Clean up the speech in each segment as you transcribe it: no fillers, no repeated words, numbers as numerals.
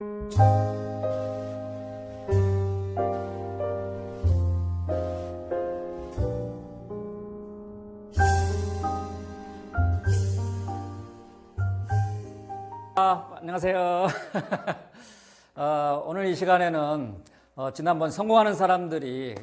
안녕하세요. 오늘 이 시간에는 지난번 성공하는 사람들이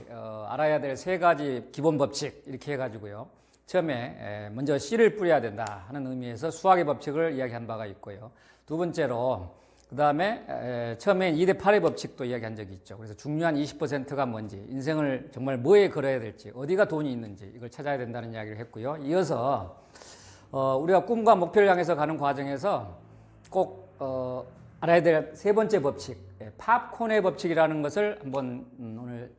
알아야 될 세 가지 기본 법칙 이렇게 해가지고요. 처음에 먼저 씨를 뿌려야 된다 하는 의미에서 수학의 법칙을 이야기한 바가 있고요. 두 번째로 그 다음에 처음에 2대8의 법칙도 이야기한 적이 있죠. 그래서 중요한 20%가 뭔지, 인생을 정말 뭐에 걸어야 될지, 어디가 돈이 있는지 이걸 찾아야 된다는 이야기를 했고요. 이어서 우리가 꿈과 목표를 향해서 가는 과정에서 꼭 알아야 될 세 번째 법칙, 팝콘의 법칙이라는 것을 한번 오늘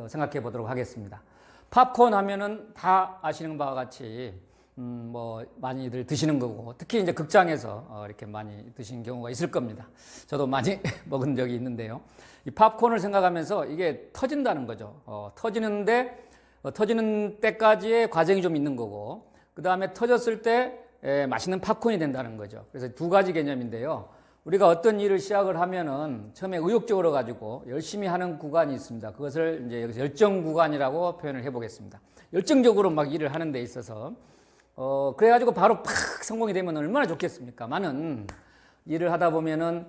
생각해 보도록 하겠습니다. 팝콘 하면은 다 아시는 바와 같이 뭐 많이들 드시는 거고, 특히 이제 극장에서 이렇게 많이 드신 경우가 있을 겁니다. 저도 많이 먹은 적이 있는데요. 이 팝콘을 생각하면서 이게 터진다는 거죠. 터지는데 터지는 때까지의 과정이 좀 있는 거고, 그 다음에 터졌을 때 맛있는 팝콘이 된다는 거죠. 그래서 두 가지 개념인데요. 우리가 어떤 일을 시작을 하면은 처음에 의욕적으로 가지고 열심히 하는 구간이 있습니다. 그것을 이제 여기서 열정 구간이라고 표현을 해보겠습니다. 열정적으로 막 일을 하는 데 있어서 그래가지고 바로 팍 성공이 되면 얼마나 좋겠습니까? 많은 일을 하다 보면은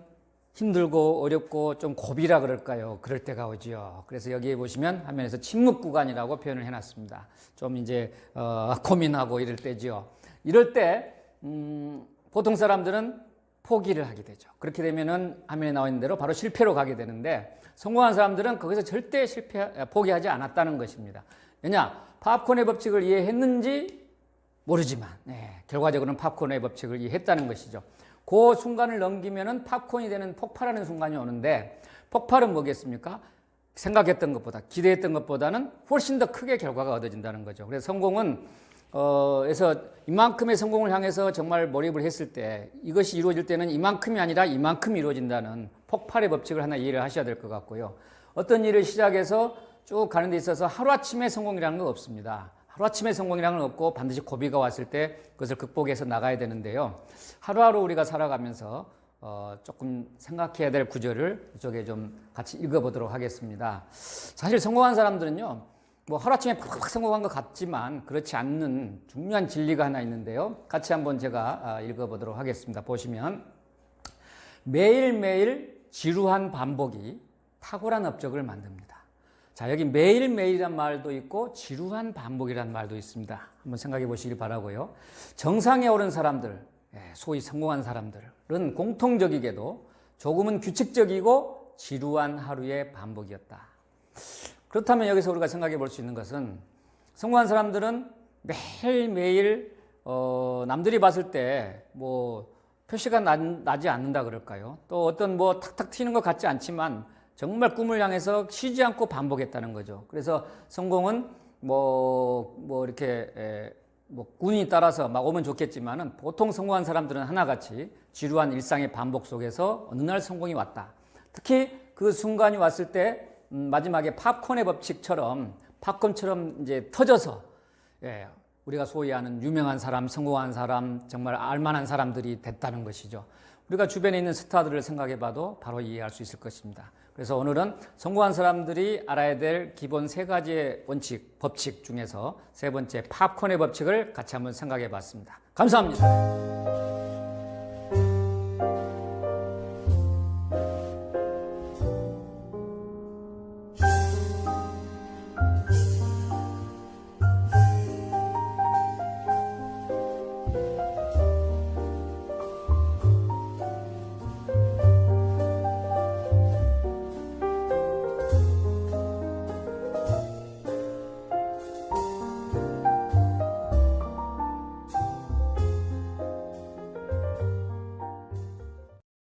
힘들고 어렵고 좀 고비라 그럴까요? 그럴 때가 오지요. 그래서 여기에 보시면 화면에서 침묵 구간이라고 표현을 해놨습니다. 좀 이제 고민하고 이럴 때지요. 이럴 때 보통 사람들은 포기를 하게 되죠. 그렇게 되면은 화면에 나와 있는 대로 바로 실패로 가게 되는데, 성공한 사람들은 거기서 절대 포기하지 않았다는 것입니다. 왜냐? 팝콘의 법칙을 이해했는지 모르지만 결과적으로는 팝콘의 법칙을 이해했다는 것이죠. 그 순간을 넘기면은 팝콘이 되는 폭발하는 순간이 오는데, 폭발은 뭐겠습니까? 생각했던 것보다, 기대했던 것보다는 훨씬 더 크게 결과가 얻어진다는 거죠. 그래서 성공은 그래서 이만큼의 성공을 향해서 정말 몰입을 했을 때, 이것이 이루어질 때는 이만큼이 아니라 이만큼 이루어진다는 폭발의 법칙을 하나 이해를 하셔야 될 것 같고요. 어떤 일을 시작해서 쭉 가는 데 있어서 하루아침에 성공이라는 건 없습니다. 하루아침에 성공이라는 건 없고 반드시 고비가 왔을 때 그것을 극복해서 나가야 되는데요. 하루하루 우리가 살아가면서 조금 생각해야 될 구절을 이쪽에 좀 같이 읽어보도록 하겠습니다. 사실 성공한 사람들은요, 뭐 하루아침에 팍팍 성공한 것 같지만 그렇지 않는 중요한 진리가 하나 있는데요. 같이 한번 제가 읽어보도록 하겠습니다. 보시면, 매일매일 지루한 반복이 탁월한 업적을 만듭니다. 자, 여기 매일매일이란 말도 있고 지루한 반복이란 말도 있습니다. 한번 생각해 보시기 바라고요. 정상에 오른 사람들, 소위 성공한 사람들은 공통적이게도 조금은 규칙적이고 지루한 하루의 반복이었다. 그렇다면 여기서 우리가 생각해 볼 수 있는 것은, 성공한 사람들은 매일매일 남들이 봤을 때 뭐 표시가 나지 않는다 그럴까요? 또 어떤 뭐 탁탁 튀는 것 같지 않지만 정말 꿈을 향해서 쉬지 않고 반복했다는 거죠. 그래서 성공은 뭐 이렇게 뭐 운이 따라서 막 오면 좋겠지만은, 보통 성공한 사람들은 하나같이 지루한 일상의 반복 속에서 어느 날 성공이 왔다. 특히 그 순간이 왔을 때 마지막에 팝콘의 법칙처럼 팝콘처럼 이제 터져서 우리가 소위 하는 유명한 사람, 성공한 사람, 정말 알만한 사람들이 됐다는 것이죠. 우리가 주변에 있는 스타들을 생각해 봐도 바로 이해할 수 있을 것입니다. 그래서 오늘은 성공한 사람들이 알아야 될 기본 세 가지의 원칙, 법칙 중에서 세 번째 팝콘의 법칙을 같이 한번 생각해 봤습니다. 감사합니다.